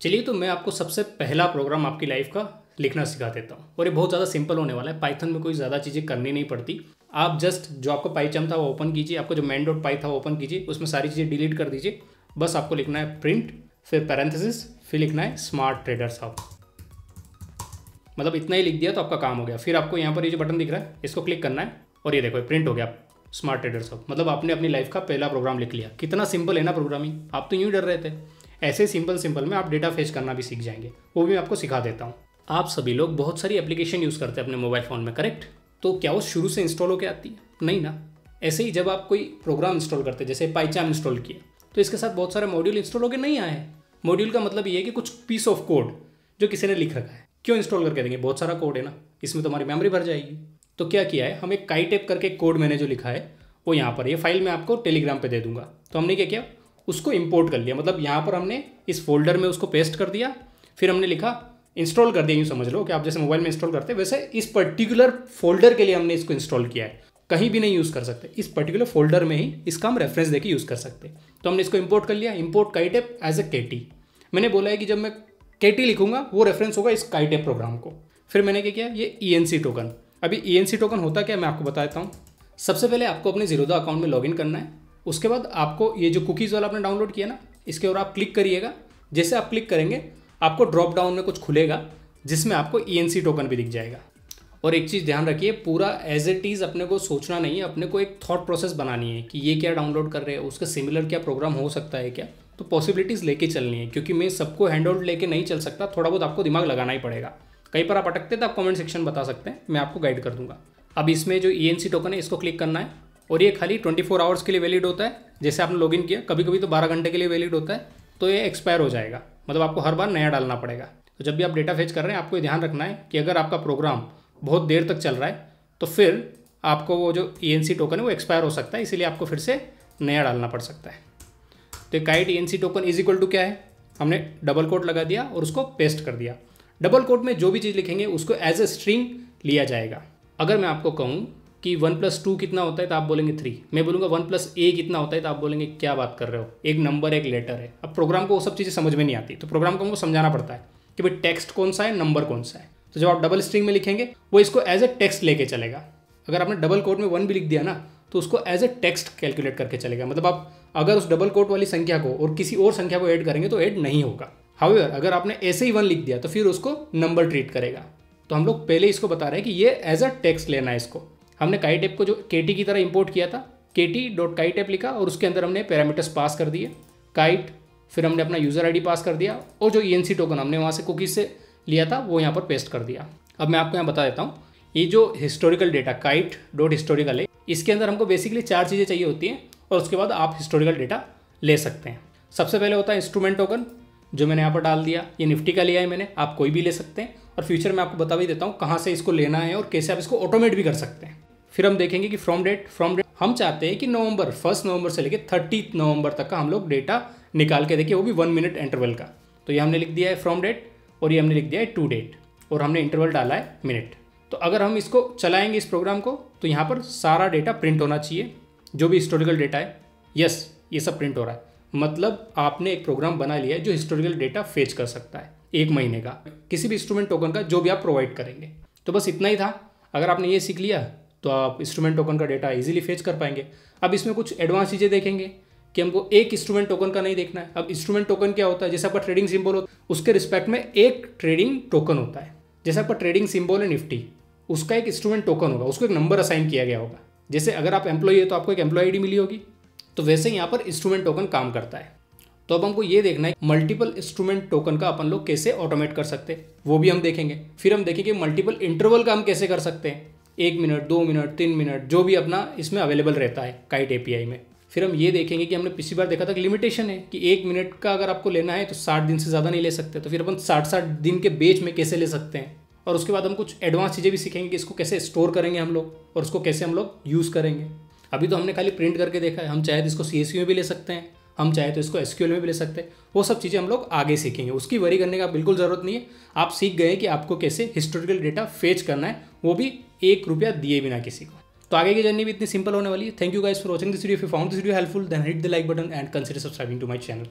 चलिए तो मैं आपको सबसे पहला प्रोग्राम आपकी लाइफ का लिखना सिखा देता हूँ और ये बहुत ज़्यादा सिंपल होने वाला है। पाइथन में कोई ज़्यादा चीज़ें करनी नहीं पड़ती। आप जस्ट जो आपका पाइचम था वो ओपन कीजिए, आपको जो main.py था वो ओपन कीजिए, उसमें सारी चीज़ें डिलीट कर दीजिए। बस आपको लिखना है प्रिंट, फिर पैरेंथेसिस, फिर लिखना है स्मार्ट ट्रेडर्स हब। मतलब इतना ही लिख दिया तो आपका काम हो गया। फिर आपको यहाँ पर ये जो बटन दिख रहा है इसको क्लिक करना है और ये देखो प्रिंट हो गया स्मार्ट ट्रेडर्स हब। मतलब आपने अपनी लाइफ का पहला प्रोग्राम लिख लिया। कितना सिंपल है ना प्रोग्रामिंग। आप तो यूँ डर रहे थे। ऐसे सिंपल में आप डेटा फेच करना भी सीख जाएंगे, वो भी मैं आपको सिखा देता हूँ। आप सभी लोग बहुत सारी एप्लीकेशन यूज़ करते हैं अपने मोबाइल फ़ोन में, करेक्ट? तो क्या वो शुरू से इंस्टॉल होकर आती है? नहीं ना। ऐसे ही जब आप कोई प्रोग्राम इंस्टॉल करते हैं, जैसे पाइचाम इंस्टॉल किया, तो इसके साथ बहुत सारे मॉड्यूल इंस्टॉल होकर नहीं आए हैं। मॉड्यूल का मतलब ये है कि कुछ पीस ऑफ कोड जो किसी ने लिख रखा है। क्यों इंस्टॉल करके देंगे? बहुत सारा कोड है ना, इसमें तुम्हारी मेमोरी भर जाएगी। तो क्या किया है, हम एक काईटेप करके कोड मैंने जो लिखा है वो यहाँ पर, ये फाइल मैं आपको टेलीग्राम पे दे दूंगा। तो हमने क्या किया, उसको इंपोर्ट कर लिया। मतलब यहाँ पर हमने इस फोल्डर में उसको पेस्ट कर दिया। फिर हमने लिखा इंस्टॉल कर दिया। यूँ समझ लो कि आप जैसे मोबाइल में इंस्टॉल करते हैं वैसे इस पर्टिकुलर फोल्डर के लिए हमने इसको इंस्टॉल किया है। कहीं भी नहीं यूज़ कर सकते, इस पर्टिकुलर फोल्डर में ही इसका हम रेफरेंस देके यूज़ कर सकते हैं। तो हमने इसको इंपोर्ट कर लिया। इंपोर्ट काईटेप एज ए केटी। मैंने बोला है कि जब मैं केटी लिखूंगा वो रेफरेंस होगा इस काईटेप प्रोग्राम को। फिर मैंने क्या किया, ये ENC टोकन। अभी ENC टोकन होता क्या मैं आपको बताता हूँ। सबसे पहले आपको अपने ज़ीरोधा अकाउंट में लॉगिन करना है। उसके बाद आपको ये जो कुकीज़ वाला आपने डाउनलोड किया ना, इसके ऊपर आप क्लिक करिएगा। जैसे आप क्लिक करेंगे आपको ड्रॉप डाउन में कुछ खुलेगा जिसमें आपको ENC टोकन भी दिख जाएगा। और एक चीज़ ध्यान रखिए, पूरा एज इट इज़ अपने को सोचना नहीं है, अपने को एक थॉट प्रोसेस बनानी है कि ये क्या डाउनलोड कर रहे हैं, उसका सिमिलर क्या प्रोग्राम हो सकता है क्या। तो पॉसिबिलिटीज़ लेके चलनी है, क्योंकि मैं सबको हैंड आउट लेके नहीं चल सकता। थोड़ा बहुत आपको दिमाग लगाना ही पड़ेगा। कहीं पर आप अटकते तो आप कमेंट सेक्शन बता सकते हैं, मैं आपको गाइड कर दूंगा। अब इसमें जो ENC टोकन है इसको क्लिक करना है और ये खाली 24 आवर्स के लिए वैलिड होता है। जैसे आपने लॉगिन किया, कभी कभी तो 12 घंटे के लिए वैलिड होता है, तो ये एक्सपायर हो जाएगा। मतलब आपको हर बार नया डालना पड़ेगा। तो जब भी आप डेटा फेच कर रहे हैं आपको ये ध्यान रखना है कि अगर आपका प्रोग्राम बहुत देर तक चल रहा है तो फिर आपको वो जो ENC टोकन है वो एक्सपायर हो सकता है, इसीलिए आपको फिर से नया डालना पड़ सकता है। तो kite ENC token is equal to क्या है, हमने डबल कोट लगा दिया और उसको पेस्ट कर दिया। डबल कोट में जो भी चीज़ लिखेंगे उसको एज ए स्ट्रिंग लिया जाएगा। अगर मैं आपको कहूँ कि 1 + 2 कितना होता है तो आप बोलेंगे 3। मैं बोलूँगा 1 + a कितना होता है तो आप बोलेंगे क्या बात कर रहे हो, एक नंबर एक लेटर है। अब प्रोग्राम को वो सब चीज़ें समझ में नहीं आती, तो प्रोग्राम को हमको समझाना पड़ता है कि भाई टेक्स्ट कौन सा है, नंबर कौन सा है। तो जब आप डबल स्ट्रिंग में लिखेंगे वो इसको एज ए टेक्स्ट लेके चलेगा। अगर आपने डबल कोट में 1 भी लिख दिया ना तो उसको एज ए टेक्स्ट कैलकुलेट करके चलेगा। मतलब आप अगर उस डबल कोट वाली संख्या को और किसी और संख्या को ऐड करेंगे तो ऐड नहीं होगा। हाउएवर अगर आपने ऐसे ही 1 लिख दिया तो फिर उसको नंबर ट्रीट करेगा। तो हम लोग पहले इसको बता रहे हैं कि ये एज अ टेक्स्ट लेना है इसको। हमने काईटेप को जो केटी की तरह इंपोर्ट किया था, kt.kaitep लिखा और उसके अंदर हमने पैरामीटर्स पास कर दिए काइट। फिर हमने अपना यूज़र ID पास कर दिया और जो ENC टोकन हमने वहाँ से कुकीज़ से लिया था वो यहाँ पर पेस्ट कर दिया। अब मैं आपको यहाँ बता देता हूँ, ये जो हिस्टोरिकल डेटा काइट.हिस्टोरिकल है, इसके अंदर हमको बेसिकली 4 चीज़ें चाहिए होती हैं और उसके बाद आप हिस्टोरिकल डेटा ले सकते हैं। सबसे पहले होता है इंस्ट्रूमेंट टोकन, जो मैंने यहाँ पर डाल दिया। ये निफ्टी का लिया है मैंने, आप कोई भी ले सकते हैं। और फ्यूचर में आपको बता भी देता हूँ कहाँ से इसको लेना है और कैसे आप इसको ऑटोमेट भी कर सकते हैं। फिर हम देखेंगे कि फ्रॉम डेट हम चाहते हैं कि 1 नवंबर से लेकर 30 नवंबर तक का हम लोग डेटा निकाल के देखिए, वो भी 1 मिनट इंटरवल का। तो ये हमने लिख दिया है फ्रॉम डेट और ये हमने लिख दिया है टू डेट और हमने इंटरवल डाला है मिनट। तो अगर हम इसको चलाएंगे इस प्रोग्राम को तो यहाँ पर सारा डेटा प्रिंट होना चाहिए, जो भी हिस्टोरिकल डेटा है। यस, ये सब प्रिंट हो रहा है। मतलब आपने एक प्रोग्राम बना लिया है जो हिस्टोरिकल डेटा फेच कर सकता है 1 महीने का, किसी भी इंस्ट्रूमेंट टोकन का जो भी आप प्रोवाइड करेंगे। तो बस इतना ही था। अगर आपने ये सीख लिया तो आप इंस्ट्रूमेंट टोकन का डेटा इजीली फेच कर पाएंगे। अब इसमें कुछ एडवांस चीज़ें देखेंगे कि हमको एक इंस्ट्रूमेंट टोकन का नहीं देखना है। अब इंस्ट्रूमेंट टोकन क्या होता है, जैसे आपका ट्रेडिंग सिंबल होता है उसके रिस्पेक्ट में एक ट्रेडिंग टोकन होता है। जैसे आपका ट्रेडिंग सिंबल है निफ्टी, उसका एक इंस्ट्रूमेंट टोकन होगा, उसको एक नंबर असाइन किया गया होगा। जैसे अगर आप एम्प्लॉई है तो आपको एक एम्प्लॉय ID मिली होगी, तो वैसे यहाँ पर इंस्ट्रूमेंट टोकन काम करता है। तो अब हमको ये देखना है मल्टीपल इंस्ट्रूमेंट टोकन का अपन लोग कैसे ऑटोमेट कर सकते हैं, वो भी हम देखेंगे। फिर हम देखेंगे मल्टीपल इंटरवल का हम कैसे कर सकते हैं, 1 मिनट, 2 मिनट, 3 मिनट, जो भी अपना इसमें अवेलेबल रहता है काइट API में। फिर हम ये देखेंगे कि हमने पिछली बार देखा था कि लिमिटेशन है कि 1 मिनट का अगर आपको लेना है तो 60 दिन से ज़्यादा नहीं ले सकते। तो फिर अपन 60 दिन के बेच में कैसे ले सकते हैं। और उसके बाद हम कुछ एडवांस चीज़ें भी सीखेंगे कि इसको कैसे स्टोर करेंगे हम लोग और उसको कैसे हम लोग यूज़ करेंगे। अभी तो हमने खाली प्रिंट करके देखा है, हम चाहे तो इसको CSV में भी ले सकते हैं, हम चाहे तो इसको SQL में भी ले सकते हैं। वो सब चीज़ें हम लोग आगे सीखेंगे, उसकी वरी करने का बिल्कुल ज़रूरत नहीं है। आप सीख गए कि आपको कैसे हिस्टोरिकल डेटा फेच करना है, वो भी 1 रुपया दिए बिना किसी को। तो आगे की जर्नी भी इतनी सिंपल होने वाली है। Thank you guys for watching this video. If you found this video helpful then hit the like button and consider subscribing to my channel.